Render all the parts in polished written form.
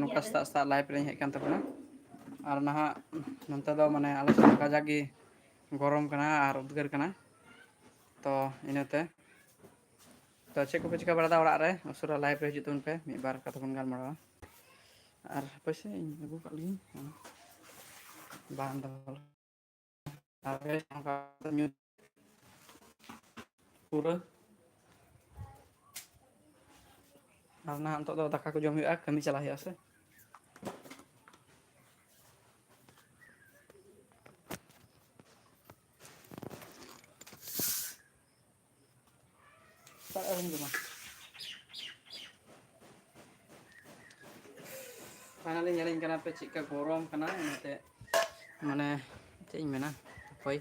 ᱱᱚᱝᱠᱟ ᱥᱮᱛᱟᱜ ᱥᱮᱛᱟᱜ ᱞᱟᱭᱤᱵ ᱨᱮᱧ ᱦᱮᱡ ᱠᱟᱱ ᱛᱟᱵᱚᱱᱟ ᱟᱨ ᱱᱟᱦᱟᱜ ᱱᱚᱱᱛᱮ ᱫᱚ ᱢᱟᱱᱮ ᱟᱞᱮ ᱥᱮᱫ ᱫᱚ ᱠᱟᱡᱟᱠ ᱜᱮ ᱜᱚᱨᱚᱢ ᱠᱟᱱᱟ ᱟᱨ ᱩᱫᱽᱜᱟᱹᱨ ᱠᱟᱱᱟ ᱛᱚ ᱤᱱᱟᱹᱛᱮ ᱛᱚ ᱪᱮᱫ ᱠᱚᱯᱮ ᱪᱤᱠᱟᱹ ᱵᱟᱲᱟᱭᱫᱟ ᱚᱲᱟᱜ ᱨᱮ ᱩᱥᱟᱹᱨᱟ ᱞᱟᱭᱤᱵ ᱨᱮ ᱦᱤᱡᱩᱜ ᱛᱟᱵᱚᱱ ᱯᱮ ᱢᱤᱫ ᱵᱟᱨ ᱠᱟᱛᱷᱟ ᱵᱚᱱ ᱜᱟᱞᱢᱟᱨᱟᱣᱟ ᱟᱨ ᱯᱚᱭᱥᱟ ᱤᱧ ᱟᱹᱜᱩ ᱠᱟᱜ ᱞᱤᱜᱤᱧ ᱵᱟᱝ ᱫᱚᱦᱚ ᱯᱩᱨᱟᱹ ᱟᱨ ᱱᱟᱦᱟᱜ ᱱᱤᱛᱚᱜ ᱫᱚ ᱫᱟᱠᱟ ᱠᱚ ᱡᱚᱢ ᱦᱩᱭᱩᱜᱼᱟ ᱠᱟᱹᱢᱤ ᱪᱟᱞᱟᱜ ᱦᱩᱭᱩᱜᱼᱟ ᱥᱮ ᱯᱷᱟᱭᱱᱟᱞᱤ ᱧᱮᱞᱤᱧ ᱠᱟᱱᱟ ᱯᱮ ᱪᱮᱫᱠᱟ ᱜᱚᱨᱚᱢ ᱠᱟᱱᱟ ᱚᱱᱟᱛᱮ ᱢᱟᱱᱮ ᱪᱮᱫ ᱤᱧ ᱢᱮᱱᱟ ᱦᱳᱭ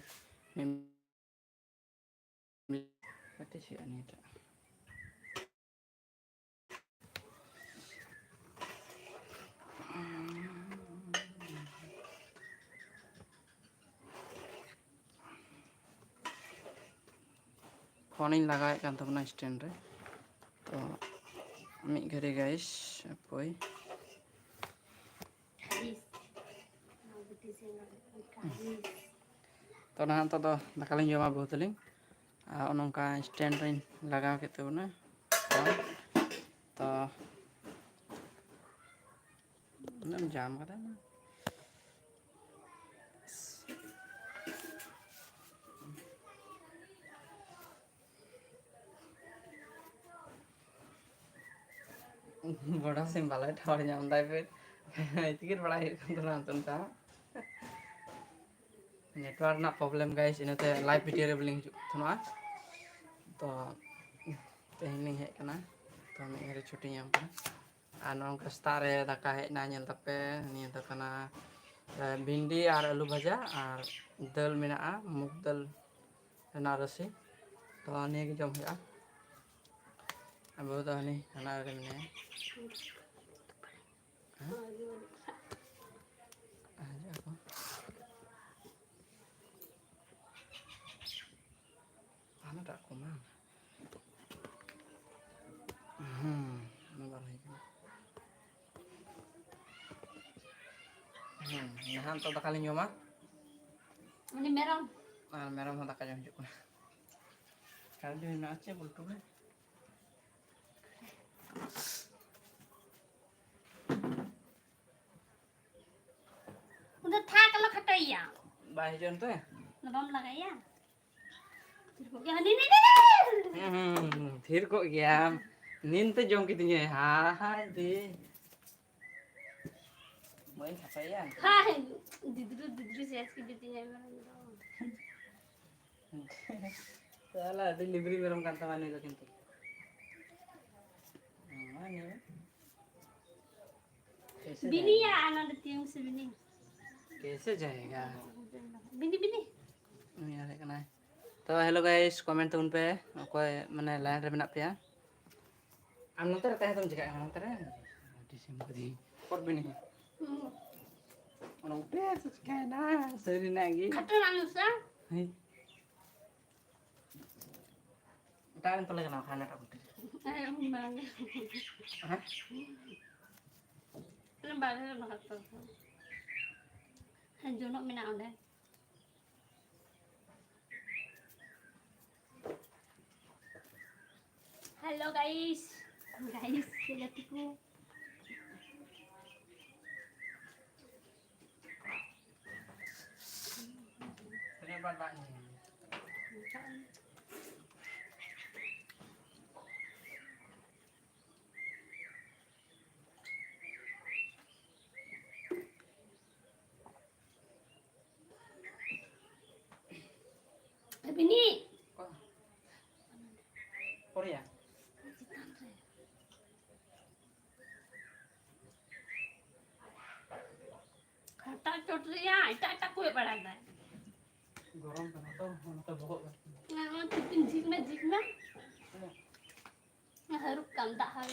ᱯᱷᱳᱱᱤᱧ ᱞᱟᱜᱟᱣᱮᱫ ᱠᱟᱱ ᱛᱟᱵᱚᱱᱟ ᱥᱴᱮᱱᱰ ᱨᱮ ᱛᱚ ᱢᱤᱫ ᱜᱷᱟᱹᱲᱤ ᱜᱟᱭᱤᱥ ᱦᱟᱯᱳᱭ ᱛᱚ ᱱᱟᱦᱟᱜ ᱱᱤᱛᱚᱜ ᱫᱚ ᱫᱟᱠᱟ ᱞᱤᱧ ᱡᱚᱢᱟ ᱵᱟᱹᱦᱩ ᱛᱟᱹᱞᱤᱧ ᱟᱨ ᱱᱚᱝᱠᱟ ᱥᱴᱮᱱᱰ ᱨᱤᱧ ᱞᱟᱜᱟᱣ ᱠᱮᱫ ᱛᱟᱵᱚᱱᱟ ᱛᱚ ᱩᱱᱟᱹᱜ ᱮᱢ ᱡᱟᱢ ᱠᱟᱫᱟ ᱵᱚᱰᱟ ᱥᱤᱢ ᱵᱟᱞᱟᱭ ᱴᱷᱟᱶ ᱧᱟᱢ ᱫᱟᱭ ᱤᱛᱠᱤᱨ ᱵᱟᱲᱟᱭ ᱦᱩᱭᱩᱜ ᱠᱟᱱ ᱛᱟᱦᱮᱱᱟ ᱦᱟᱱᱛᱮ ᱱᱟᱛᱮ ᱱᱮᱴᱣᱟᱨᱠ ᱨᱮᱱᱟᱜ ᱯᱨᱚᱵᱞᱮᱢ ᱜᱟᱭᱤᱥ ᱤᱱᱟᱹᱛᱮ ᱞᱟᱤᱵᱷ ᱵᱷᱤᱰᱤᱭᱳ ᱨᱮ ᱵᱟᱹᱞᱤᱧ ᱦᱤᱡᱩᱜ ᱛᱟᱦᱮᱱᱟ ᱛᱚ ᱛᱮᱦᱮᱧ ᱞᱤᱧ ᱦᱮᱡ ᱠᱟᱱᱟ ᱛᱚ ᱢᱤᱫ ᱜᱷᱟᱹᱲᱤᱡ ᱪᱷᱩᱴᱤ ᱧᱟᱢ ᱠᱟᱱᱟ ᱟᱨ ᱱᱚᱝᱠᱟ ᱥᱮᱛᱟᱜ ᱨᱮ ᱫᱟᱠᱟ ᱦᱮᱡ ᱮᱱᱟ ᱧᱮᱞ ᱛᱟᱯᱮ ᱱᱤᱭᱟᱹ ᱫᱚ ᱠᱟᱱᱟ ᱵᱷᱤᱱᱰᱤ ᱟᱨ ᱟᱹᱞᱩ ᱵᱷᱟᱡᱟ ᱟᱨ ᱫᱟᱹᱞ ᱢᱮᱱᱟᱜᱼᱟ ᱢᱩᱜᱽ ᱫᱟᱹᱞ ᱨᱮᱱᱟᱜ ᱨᱟᱥᱮ ᱛᱚ ᱱᱤᱭᱟᱹ ᱜᱮ ᱡᱚᱢ ᱦᱩᱭᱩᱜᱼᱟ ᱵᱟᱹᱦᱩ ᱫᱚ ᱦᱟᱹᱱᱤ ᱦᱟᱱᱟ ᱨᱮ ᱢᱮᱱᱟᱭᱟ ᱦᱟᱱᱟᱴᱟᱜ ᱠᱚᱢᱟ ᱵᱟᱝ ᱦᱩᱭ ᱠᱟᱱᱟ ᱱᱟᱦᱟᱜ ᱱᱤᱛᱚᱜ ᱫᱟᱠᱟ ᱞᱤᱧ ᱡᱚᱢᱟ ᱩᱱᱤ ᱢᱮᱨᱚᱢ ᱟᱨ ᱢᱮᱨᱚᱢ ᱦᱚᱸ ᱫᱟᱠᱟ ᱡᱚᱢ ᱦᱤᱡᱩᱜ ᱠᱟᱱᱟ ᱠᱟᱨᱮᱱᱴ ᱢᱮᱱᱟᱜᱼᱟ ᱪᱮ ᱵᱚᱞᱴᱩ ᱨᱮ उधर था कल खटैया ᱵᱟᱭ ᱦᱤᱡᱩᱜᱼᱟ ᱱᱚᱛᱮ बम लगाया ᱛᱷᱤᱨ ᱠᱚᱜ ᱜᱮᱭᱟᱢ ᱱᱤᱱᱛᱮ ᱡᱚᱢ ᱠᱤᱫᱤᱧᱟᱭ ᱦᱟᱭ ᱫᱮ ᱵᱟᱹᱧ ᱠᱷᱟᱴᱟᱭᱟ हाय दिदरू दिदरू से ऐसी देती है साला adik libri merom kanta mani lo kintu बिनी या आनंद तीन से बिनी कैसे जाएगा बिनी बिनी ᱩᱱᱤ ᱦᱮᱡ ᱠᱟᱱᱟᱭ ᱛᱚ ᱦᱮᱞᱳ ᱜᱟᱭᱥ ᱠᱚᱢᱮᱱᱴ ᱛᱟᱵᱚᱱ ᱯᱮ ᱚᱠᱚᱭ ᱢᱟᱱᱮ ᱞᱟᱭᱤᱱ ᱨᱮ ᱢᱮᱱᱟᱜ ᱯᱮᱭᱟ ᱟᱢ ᱱᱚᱛᱮ ᱨᱮ ᱛᱟᱦᱮᱸ ᱫᱚᱢ ᱪᱤᱠᱟᱹᱭᱟ ᱱᱚᱛᱮ ᱨᱮ ᱚᱠᱚᱨ ᱵᱤᱱᱤ ᱱᱚᱛᱮ ᱥᱮ ᱪᱤᱠᱟᱹᱭᱮᱱᱟ ᱥᱟᱹᱨᱤᱱᱟᱜ ᱜᱮ खटर आनुसा ᱮᱴᱟᱜ ᱨᱮᱢ ᱛᱚᱞᱮ ᱠᱟᱱᱟ ᱦᱟᱱᱟᱴᱟᱜ ᱵᱩᱴᱟᱹ बारह बहत्तर हाँ जोनक में ना हेलो गाइस गाइस को बिनी Korea खट्टा चोट रिया इटा इटा कोई बड़ा है गरम करना तो बहुत हां चिकन झिक में हरुक कम दा है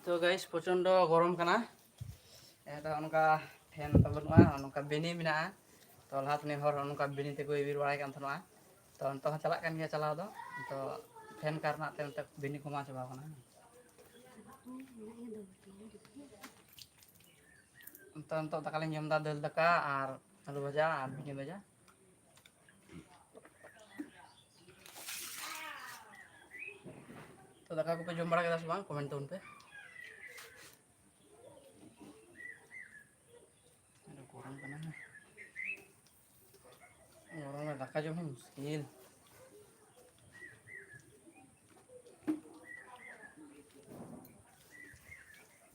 तो गाइस प्रचंड गरम करना उनका फैन तो बनवा उनका बेनी में तो लहातनी हर उनका बेनी ते इबिर बड़ा कान थनवा तो अंत चला कान गया चलाव दो तो फैन कारना ते उनते बेनी को मा चबा कना तो अंत तकालिन जमदा दल दका और आलू भजा और बेनी भजा तो दका को पे जम बड़ा केदा से बांग कमेंट उन पे गरम करना गरम में दका जम मुश्किल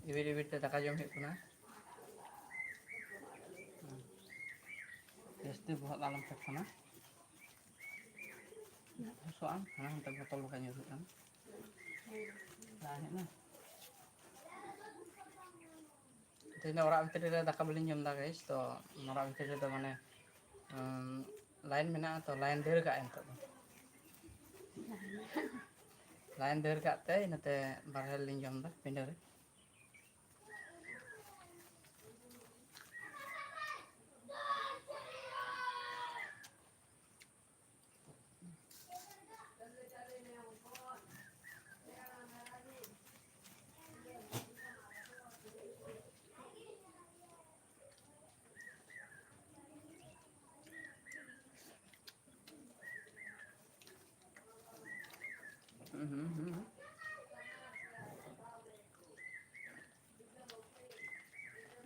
इबिर इबिर ते दका जम हेकना जस्ती बहुत आलम फेकना सोआम खाना हम तक बोतल का यूज करना ना तेना ओरा भीतर रे दाका बलिन जम दा गाइस तो ओरा भीतर रे माने लाइन मेना तो लाइन देर का एंत लाइन देर का ते इनते बाहर लिन जम दा पिंडा रे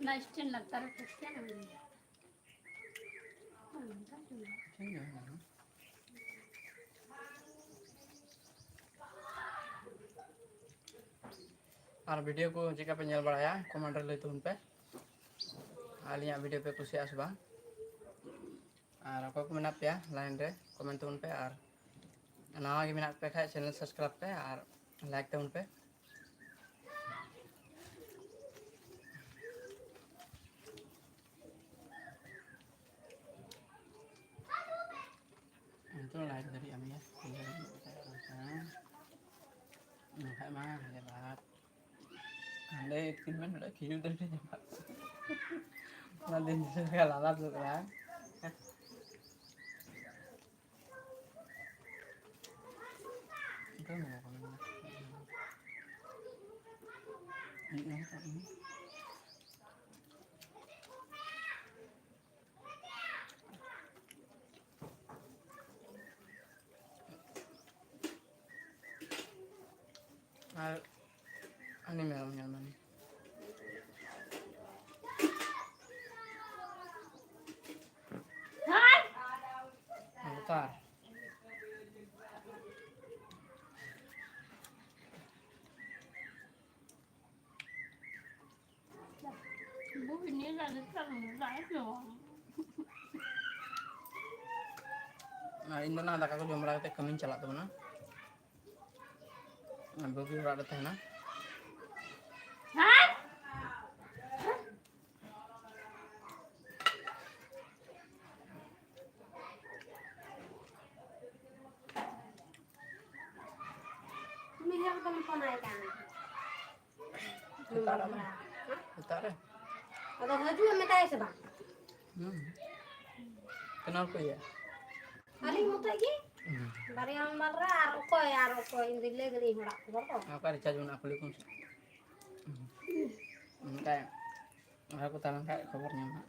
ना स्टैंड लगता है तो क्या ना और वीडियो को चिका पे नेल बड़ाया कमेंट रे तुम पे आलिया वीडियो पे कुछ आसबा और अको को मेना पे लाइन रे कमेंट तुम पे और नवा के मेना पे खाए चैनल सब्सक्राइब पे और लाइक तुम पे तो लाइक dari ami ya खाए मा हले बात हले 3 मिनट उdah खिजू दे बात ना दिन से लाला तो रहा itu mau kemana ini ini memang nyaman bentar bu ini ada terlalu banyak loh nah ini nah daka ko jom bara kate kamin chalak tabana babu ora da tahna Bentar ya. Ada haju yang metai sebab. Kenapa ya? Paling mau lagi? Bari yang marah, aroko indile geli horak berapa? Apa ada cajun aku lihat kayak aku tanam kayak kabarnya mak.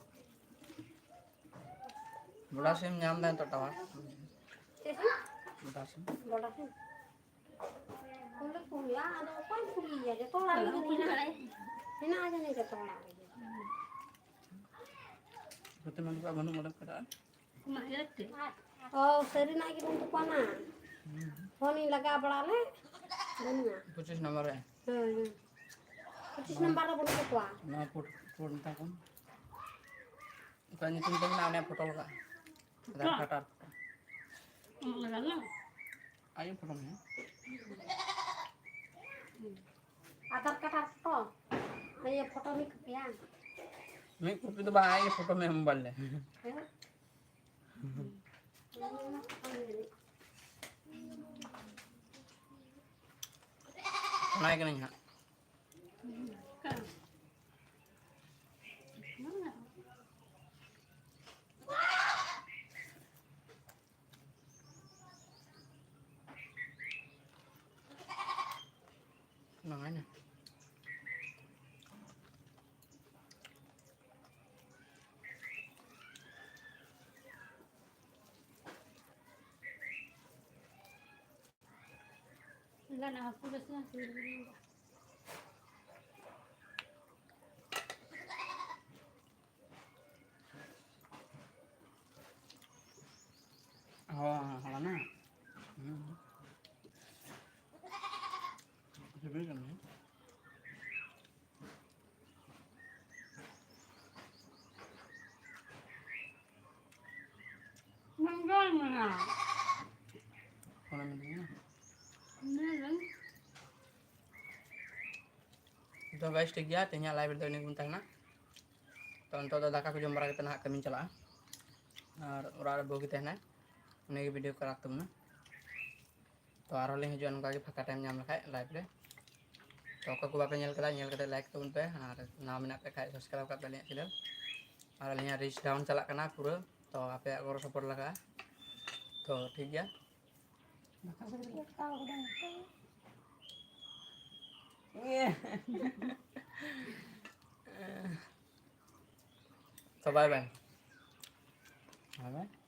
Bolasim nyam dan tertawa. Bolasim. Bolasim. Kuliah ada apa kuliah? Dia tolak lagi. Ini aja nih dia tolak lagi. Betul mana pak bantu modal keadaan? Oh, seri nak kita untuk mana? Phone ini laga berale, mana? Putus nomor ya? Putus nomor apa untuk apa? Nah, put entah pun. Bukannya tuh namanya foto kak. Ada kata. Ayo fotonya. Atar kata foto. Ayo foto nih kepian. मैं कुछ तो बाहर photo में हम बल ले नाइक नहीं है nih. Enggak nak aku biasanya sendiri. Oh, halana. Sebelum kan ya. Enggak mana? Kalau minumnya. Beneran. Itu guys ठीक गया तेnya live video ini guntang na. Tonton तो दाका को जम बरा kita nak kami चला. और उड़ा बो kita ना. उन्हें वीडियो करा तुम ना. तो आरो लिंक जो उनका के फका टाइम nyam लखाय live ले. तो को बापे nyel kata like तुम पे और नाम ना पे खाय subscribe कर लिया channel. और लिया reach down चला करना पूरा. तो आप गoro support लगा. तो ठीक गया. So bye bye. Bye bye.